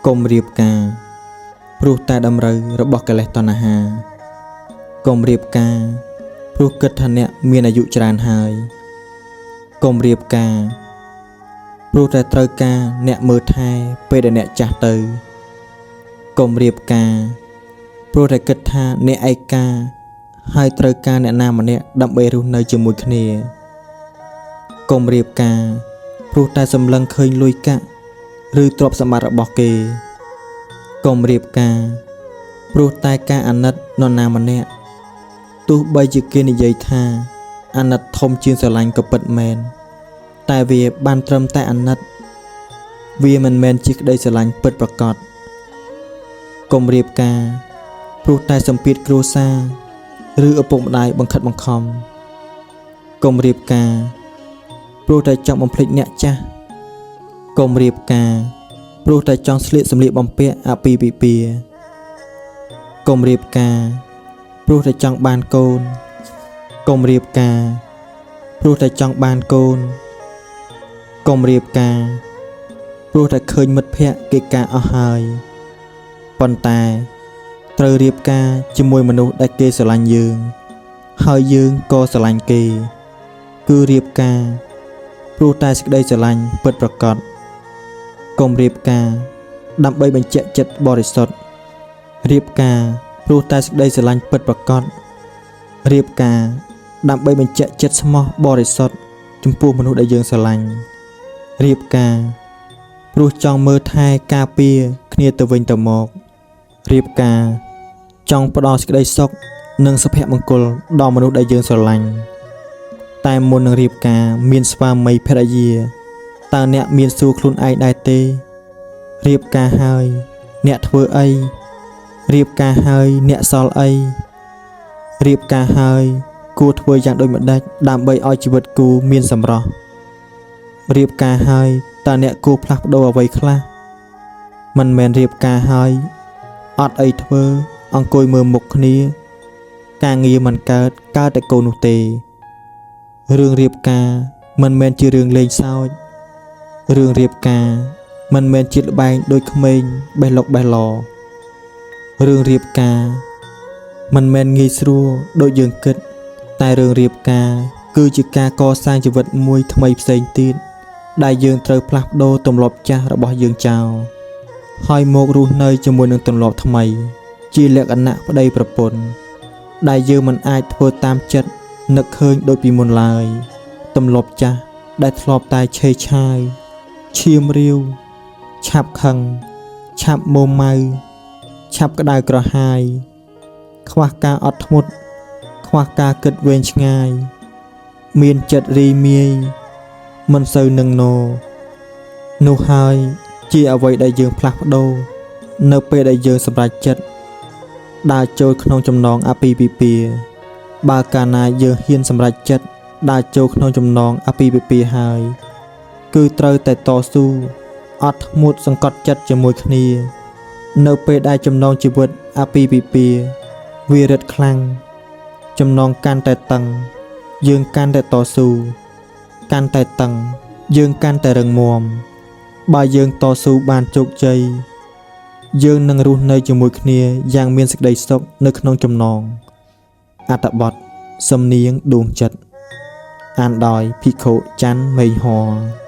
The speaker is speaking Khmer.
កុំរៀបការព្រោះតែតម្រូវរបស់កិលេសតណ្ហាកុំរៀបការព្រោះគិតថាអ្នកមានអាយុច្រើនហើយកុំរៀបការព្រោះតែត្រូវការអ្នកមើលថែពេលដែលអ្នកចាស់ទៅកុំរៀបការព្រោះតែគិតថាអ្នកឯកាហើយត្រូវការអ្នកណាម្នាក់ដើម្បីរស់នៅជាមួយគ្នាកុំរៀបការព្រោះតែសម្លឹងឃើញលុយកាក់ឬទ្រព្យសម្បត្តិរបស់គេកុំរៀបការព្រោះតែការអាណិតនរណាម្នាក់ទោះបីជាគេនិយាយថាអាណិតធំជាងស្រឡាញ់ក៏ពិតមែនតែវាបានត្រឹមតែអាណិតវាមិនមែនជាក្តីស្រឡាញ់ពិតប្រាកដកុំរៀបការព្រោះតែសម្ពាធគ្រួសារឬឪពុកម្ដាយបង្ខិតបង្ខំកុំរៀបការព្រោះតែចង់បំភ្លេចអ្នកចាស់កុំរៀបការព្រោះតែចង់ស្លៀកសម្លៀកបំពាក់អាពាហ៍ពិពាហ៍កុំរៀបការព្រោះតែចង់បានកូនកុំរៀបការព្រោះតែចង់បានកូនកុំរៀបការព្រោះតែឃើញមិត្តភក្តិគេការអស់ហើយប៉ុន្តែត្រូវរៀបការជាមួយមនុស្សដែលគេស្រឡាញ់យើងហើយយើងក៏ស្រឡាញ់គេគឺរៀបការព្រោះតែសេចក្តីស្រឡាញ់ពិតប្រាកដកុំរៀបការដើម្បីបញ្ជាក់ចិត្តបរិសុទ្ធរៀបការព្រោះតែសេចក្តីស្រឡាញ់ពិតប្រាកដរៀបការដើម្បីបញ្ជាក់ចិត្តស្មោះបរិសុទ្ធចំពោះមនុស្សដែលយើងស្រឡាញ់រៀបការព្រោះចង់មើលថែការពារគ្នាទៅវិញទៅមករៀបការចង់ផ្ដល់សេចក្តីសុខនិងសុភមង្គលដល់មនុស្សដែលយើងស្រឡាញ់តែមុននឹងរៀបការមានស្វាមីភរិយាតើអ្នកមានសួរខ្លួនឯងដែរទេរៀបការហើយអ្នកធ្វើអីរៀបការហើយអ្នកសល់អីរៀបការហើយគួរធ្វើយ៉ាងដូចម្ដេចដើម្បីឲ្យជីវិតគូមានសម្រស់រៀបការហើយតើអ្នកគួរផ្លាស់ប្ដូរអ្វីខ្លះមិនមែនរៀបការហើយអត់អីធ្វើអង្គុយមើលមុខគ្នាការងារមិនកើតតែកូននោះទេរឿងរៀបការមិនមែនជារឿងលេងសើចរឿងរៀបការមិនមែនជាល្បែងដូចក្មេងបេះលុកបេះឡរឿងរៀបការមិនមែនងាយស្រួលដូចយើងគិតតែរឿងរៀបការគឺជាការកសាងជីវិតមួយថ្មីផ្សេងទៀតដែលយើងត្រូវផ្លាស់ប្ដូរទម្លាប់ចាស់របស់យើងចោលហើយមករស់នៅជាមួយនឹងទម្លាប់ថ្មីជាលក្ខណៈប្តីប្រពន្ធដែលយើងមិនអាចធ្វើតាមចិត្តនឹកឃើញដូចពីមុនឡើយទម្លាប់ចាស់ដែលធ្លាប់តែឆេវឆាយឈាមរាវឆាប់ខឹងឆាប់មួម៉ៅឆាប់ក្តៅក្រហាយខ្វះការអត់ធ្មត់ខ្វះការគិតវែងឆ្ងាយមានចិត្តរីមាយមិនសូវនឹងណោនោះហើយជាអ្វីដែលយើងផ្លាស់ប្ដូរនៅពេលដែលយើងសម្រេចចិត្តដើរចូលក្នុងចំណងអាពាហ៍ពិពាហ៍បើកាលណាយើងហ៊ានសម្រេចចិត្តដើរចូលក្នុងចំណងអាពាហ៍ពិពាហ៍ហើយគឺត្រូវតែតស៊ូអត់ធ្មត់សង្កត់ចិត្តជាមួយគ្នានៅពេលដែលចំណងជីវិតអាពាហ៍ពិពាហ៍វារឹតខ្លាំងចំណងកាន់តែតឹងយើងកាន់តែតស៊ូកាន់តែតឹងយើងកាន់តែរឹងមាំបើយើងតស៊ូបានជោគជ័យយើងនឹងរស់នៅជាមួយគ្នាយ៉ាងមានសេចក្តីសុខនៅក្នុងចំណងអត្ថបទសំនៀងដួងចិត្តអានដោយភិក្ខុច័ន្ទមេងហរ